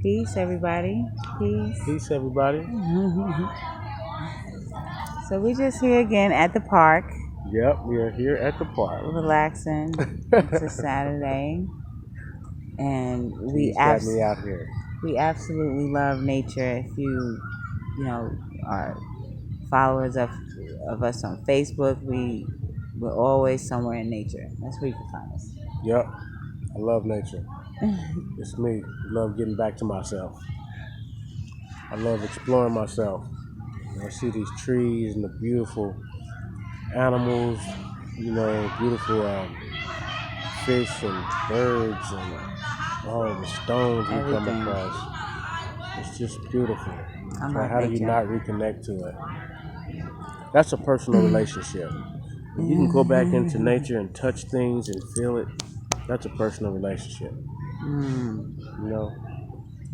Peace, everybody. Peace. Peace, everybody. So we're just here again at the park, Yep, we are here at the park. relaxing. It's a Saturday, and He's got me out here. we absolutely love nature. If you know, are followers of us on Facebook, we're always somewhere in nature. That's where you can find us. Yep, I love nature. It's me. I love getting back to myself. I love exploring myself. I see these trees and the beautiful animals, beautiful fish and birds and all the stones we come Everything. across. It's just beautiful. I So love how do you nature. not reconnect to it? That's a personal relationship. When you can go back into nature and touch things and feel it, that's a personal relationship. You know,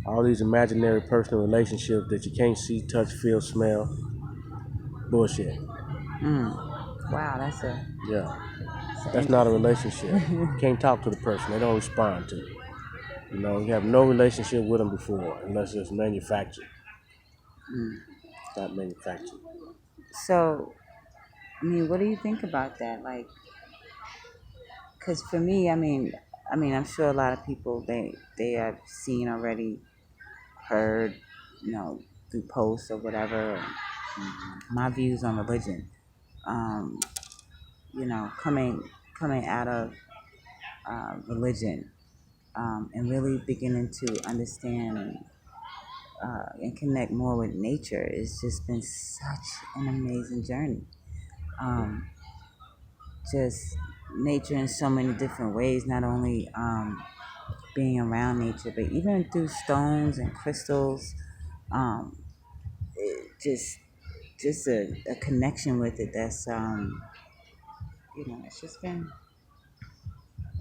all these imaginary personal relationships that you can't see, touch, feel, smell, bullshit. Wow, that's Yeah, that's not a relationship. You can't talk to the person; they don't respond to you. You have no relationship with them before, unless it's manufactured. It's not manufactured. so. I mean, what do you think about that? Like, because for me, I mean, I'm sure a lot of people they have seen already, heard, through posts or whatever, my views on religion. Um, coming out of religion, and really beginning to understand and connect more with nature. It's just been such an amazing journey. Um, just nature in so many different ways. Not only being around nature, but even through stones and crystals. Um, it just a connection with it that's it's just been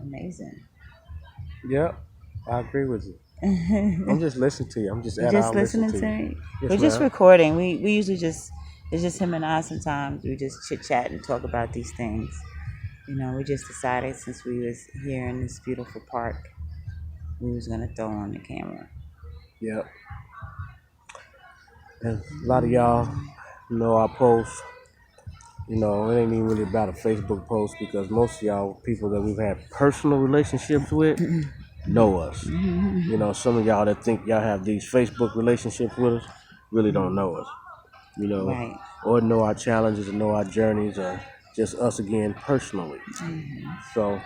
amazing. Yep, I agree with you. I'm just listening to you. I'm just You're at just I'll listen listening to to you. me. We're Yes, just ma'am. recording. We usually just it's just him and I. Sometimes we just chit chat and talk about these things. We just decided since we was here in this beautiful park, we was gonna throw on the camera. Yep. And a lot of y'all know I post. It ain't even really about a Facebook post because most of y'all people that we've had personal relationships with know us. Some of y'all that think y'all have these Facebook relationships with us really don't know us. You know, Right. or know our challenges and know our journeys or just us again personally. So,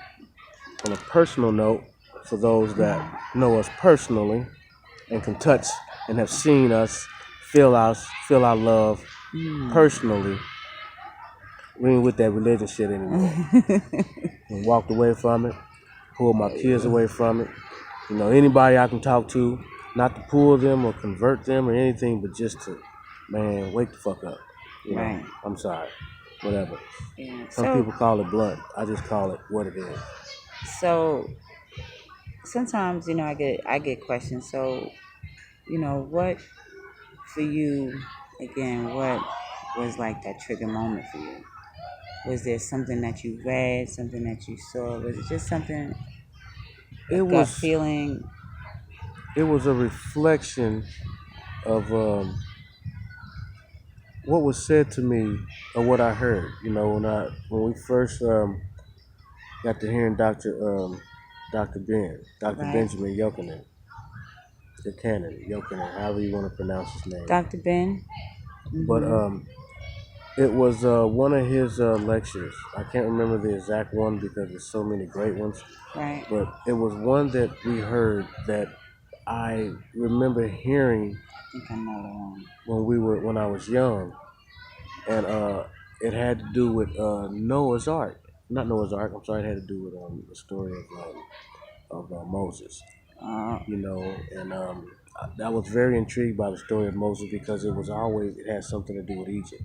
on a personal note, for those that know us personally and can touch and have seen us, feel our love personally, we ain't with that religion shit anymore. And walked away from it, pulled my kids away from it. Anybody I can talk to, not to pull them or convert them or anything, but just to, man, wake the fuck up. Right. I'm sorry, whatever. Yeah. Some people call it blunt. I just call it what it is. So sometimes I get questions. So what for you again? What was like that trigger moment for you? Was there something that you read, something that you saw? Was it just something, a It gut was feeling? it was a reflection of what was said to me or what I heard. When we first got to hearing Dr. Right. Benjamin Yochanan, the canon Yochanan, however you want to pronounce his name. Dr. Ben? But Mm-hmm. it was one of his lectures. I can't remember the exact one because there's so many great ones. Right. But it was one that we heard that I remember hearing I think I know the one. when I was young, and it had to do with Noah's Ark. Not Noah's Ark. I'm sorry. It had to do with the story of Moses. Uh, And I was very intrigued by the story of Moses because it had something to do with Egypt.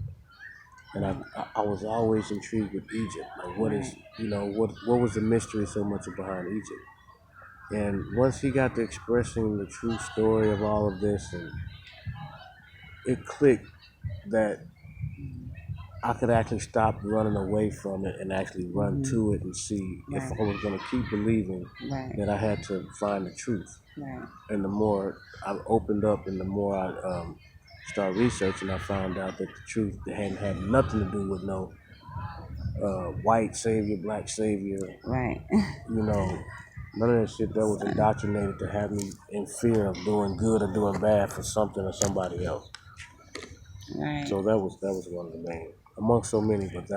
And I was always intrigued with Egypt. Like, what was the mystery so much behind Egypt? And once he got to expressing the true story of all of this, and it clicked that I could actually stop running away from it and actually run Mm-hmm. to it and see if Right. I was going to keep believing Right. that I had to find the truth. Right. And the more I opened up and the more I started researching, I found out that the truth hadn't had nothing to do with no white savior, black savior, Right. you know, none of that shit that was indoctrinated to have me in fear of doing good or doing bad for something or somebody else. Right. So that was one of the main, amongst so many, but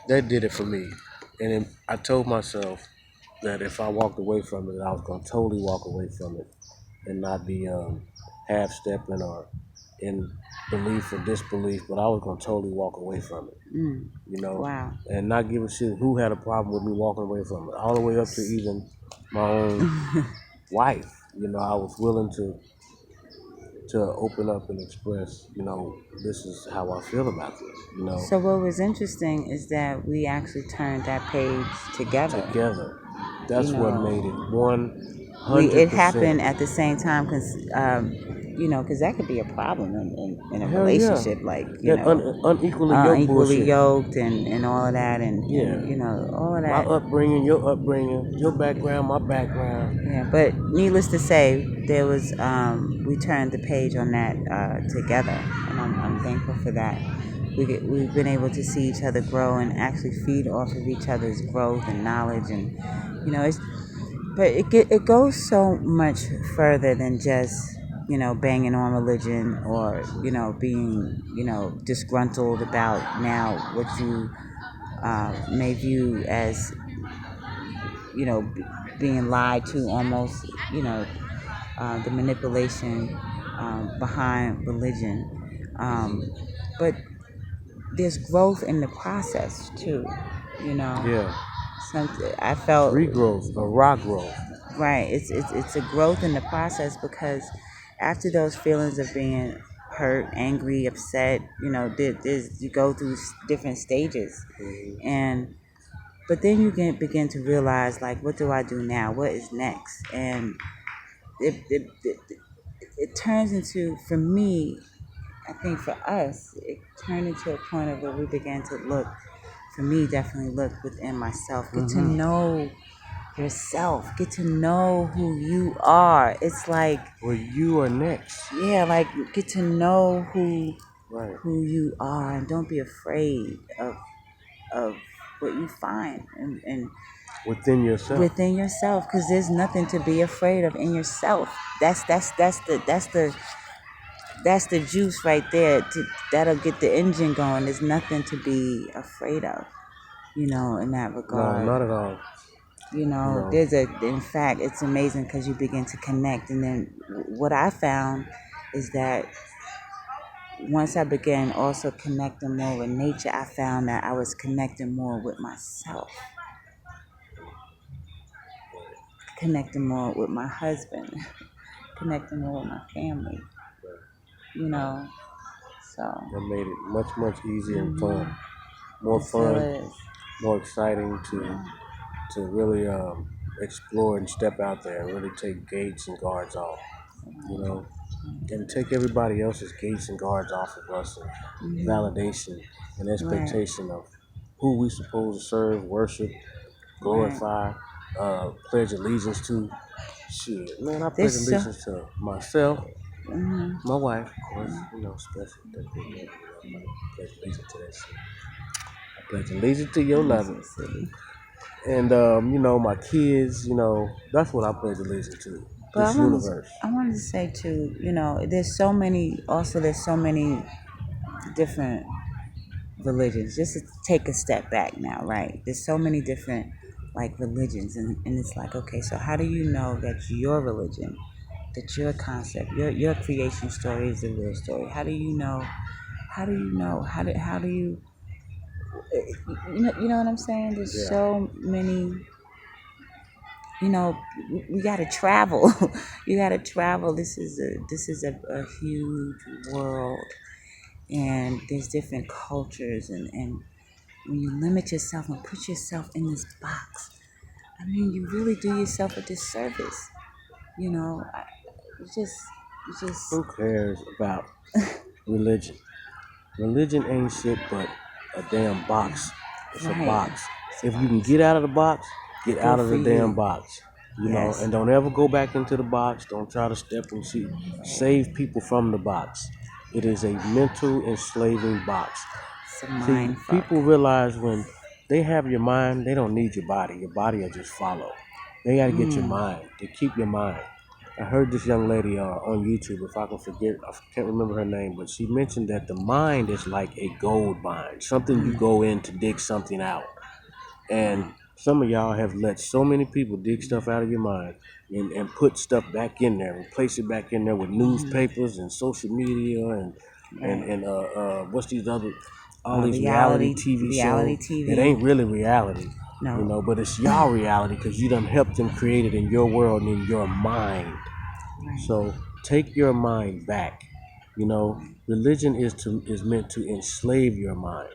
that did it for me. And then I told myself that if I walked away from it, I was gonna totally walk away from it and not be half stepping or in belief or disbelief, but I was gonna totally walk away from it, Mm. you know, Wow. and not give a shit who had a problem with me walking away from it, all the way up to even my own wife. You know, I was willing to open up and express, you know, this is how I feel about this, you know, So what was interesting is that we actually turned that page together. together. That's You what know, made it it happened 100%. at the same time because because that could be a problem in a Hell yeah. relationship, like That unequally yoked unequally bullshit. yoked and all of that, and Yeah. all of My that. upbringing, your upbringing, your background, my background. Yeah, but needless to say, there was we turned the page on that together, and I'm thankful for that. We've been able to see each other grow and actually feed off of each other's growth and knowledge, and it's but it goes so much further than just banging on religion or being disgruntled about now what you may view as being lied to almost, the manipulation behind religion. But there's growth in the process too, you know. Yeah. Something I felt Regrowth, a raw growth. right. It's a growth in the process because after those feelings of being hurt, angry, upset, you go through different stages, Mm-hmm. and but then you can begin to realize, like, what do I do now? What is next? And it turns into, for me, I think for us, it turned into a point of where we began to look, for me, definitely look within myself, get to Mm-hmm. know yourself, get to know who you are. It's like, Well, you are next. yeah, like, get to know who Right. you are, and don't be afraid of what you find and Within yourself. within yourself, because there's nothing to be afraid of in yourself. That's the juice right there. That'll get the engine going. There's nothing to be afraid of, in that No, regard. not at all. No. In fact, it's amazing because you begin to connect. And then what I found is that once I began also connecting more with nature, I found that I was connecting more with myself, connecting more with my husband, connecting more with my family, you know. So, That made it much, much easier and fun. mhm, More it still fun, is. more exciting to really explore and step out there and really take gates and guards off, you know, and take everybody else's gates and guards off of us and Mhm. validation and Right, expectation of who we supposed to serve, worship, right. glorify, pledge allegiance to. Shit, man, I pledge There's so, allegiance to myself, mhm, my wife, of course, you know, special. I pledge allegiance to that shit. I pledge allegiance to your that's level. so silly. And my kids, that's what I pledge allegiance to. But This universe. I wanted to say too, there's so many different religions. Just to take a step back now, right? There's so many different like religions, and it's like, okay, so how do you know that your religion, that your concept, your creation story is the real story? How do you know? How do you know? How do you you know what I'm saying? There's Yeah. so many. We gotta travel. You gotta travel. This is a huge world, and there's different cultures, and when you limit yourself and put yourself in this box, I mean, you really do yourself a disservice. You know, I, you just Who cares about religion? Religion ain't shit but a damn box. It's a Right. box. It's a If you can box. get out of the box, get Good out of for the damn you. box. You know, Yes. and don't ever go back into the box. Don't try to step and see. Save people from the box. It is a mental enslaving box. It's a See, mind fuck. people realize when they have your mind, they don't need your body. Your body will just follow. They got to get your mind. They keep your mind. I heard this young lady on YouTube, if I can forget, I can't remember her name, but she mentioned that the mind is like a gold mine, something you go in to dig something out. And some of y'all have let so many people dig stuff out of your mind and put stuff back in there, replace it back in there with newspapers and social media and what's these other all these reality TV reality shows TV. that ain't really reality, No. you know, but it's y'all reality because you done helped them create it in your world and in your mind. Right. So take your mind back. You know, religion is meant to enslave your mind.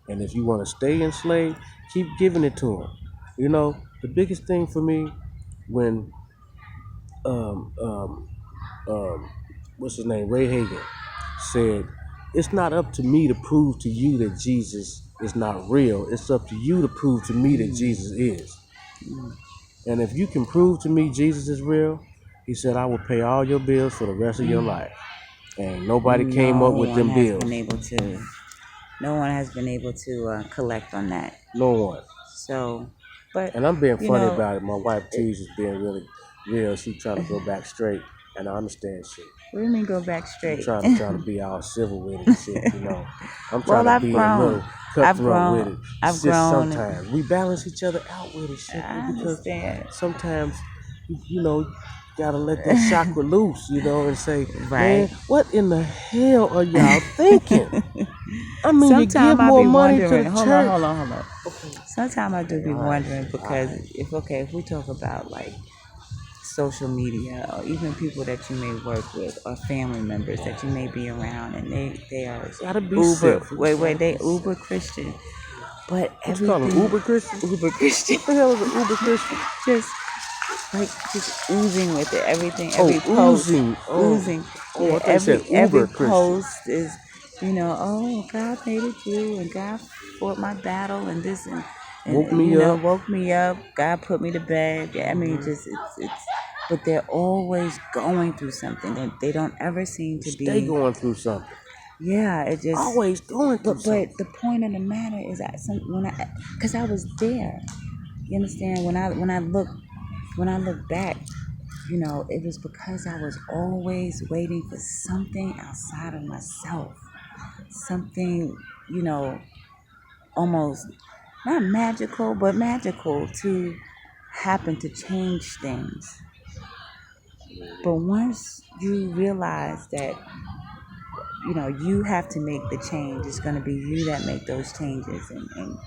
And if you want to stay enslaved, keep giving it to them. You know, the biggest thing for me when um, um, what's his name, Ray Hagan, said, "It's not up to me to prove to you that Jesus is not real. It's up to you to prove to me that Jesus is. And if you can prove to me Jesus is real," he said, "I will pay all your bills for the rest of your life." And nobody came up with them bills. No one has been able to collect on that. No one. So, but And I'm being you funny know, about it. My wife teases being really real. She trying to go back straight, and I understand shit. what do you mean go back I'm straight? trying to be all civil with it and shit, you know. I'm Well, trying to I've be a grown. little I've cutthroat with it. grown. I've It's just grown. sometimes we balance each other out with it, shit, I because understand. sometimes you know, you gotta let that chakra loose, you know, and say, Right. man, what in the hell are y'all thinking? I mean, you Sometimes give I more be money to wondering. the Hold church. on. Sometimes I do be All right, wondering because if we talk about like social media or even people that you may work with or family members that you may be around and they are Gotta be uber civil. they uber Christian, but What you call them, everything Uber Christian? uber Christian What the hell is an Uber Christian? just like just oozing with it, everything, Oh, every post oozing. oozing. Oh, Yeah, I thought you said every Uber Christian. post is, oh, God made it through and God fought my battle and this and Woke me up. woke me up, God put me to bed. Yeah, I mean just it's but they're always going through something. They don't ever seem to Stay be. going through something. Yeah, it just. Always going through But something. the point of the matter is that because I was there. You understand? When I look back, it was because I was always waiting for something outside of myself, something, almost not magical, but magical to happen to change things. But once you realize that, you have to make the change, it's going to be you that make those changes. And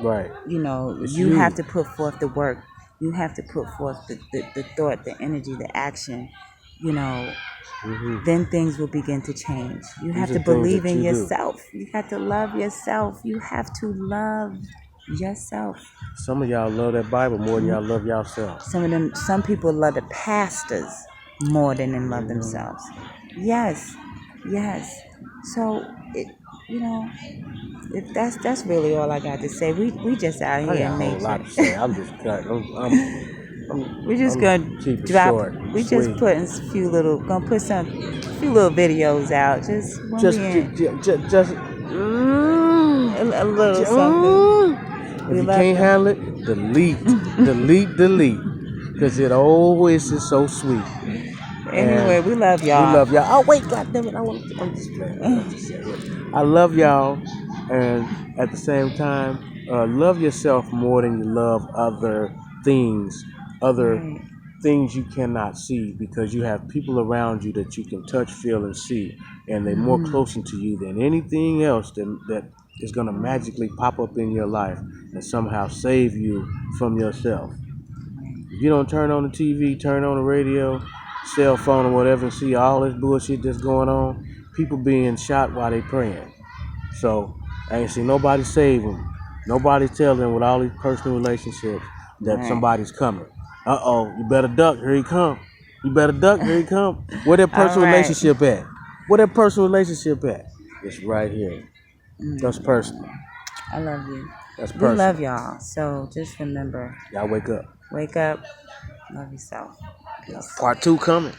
Right. It's you have to put forth the work. You have to put forth the thought, the energy, the action, then things will begin to change. You have to believe in yourself. You have to love yourself. You have to love yourself. Some of y'all love that Bible more than y'all love yourself. Some people love the pastors more than they love themselves. Yes. So that's really all I got to say. We just out I here got in a whole nature. lot to say. I'm just cutting. We just I'm gonna keep it drop. short, We just sweet. putting gonna put some few little videos out. Just when Just, we in just, a little something. If We you love can't them. handle it, delete. Because it always is so sweet. Anyway, we love y'all. We love y'all. Oh wait, goddammit, I'm just playing. I love y'all, and at the same time, love yourself more than you love other things, other Right. things you cannot see, because you have people around you that you can touch, feel, and see, and they're more closer to you than anything else that is gonna magically pop up in your life and somehow save you from yourself. If you don't turn on the TV, turn on the radio, cell phone or whatever, and see all this bullshit that's going on, people being shot while they praying. So I ain't seen nobody save them. Nobody tell them with all these personal relationships that Right. somebody's coming. You better duck, here he come. You better duck, here he come. Where that All personal right. relationship at? Where that personal relationship at? It's right here. That's personal. I love you. That's We personal. love y'all. So just remember, Y'all wake up. wake up, love yourself. Peace. Part 2 coming.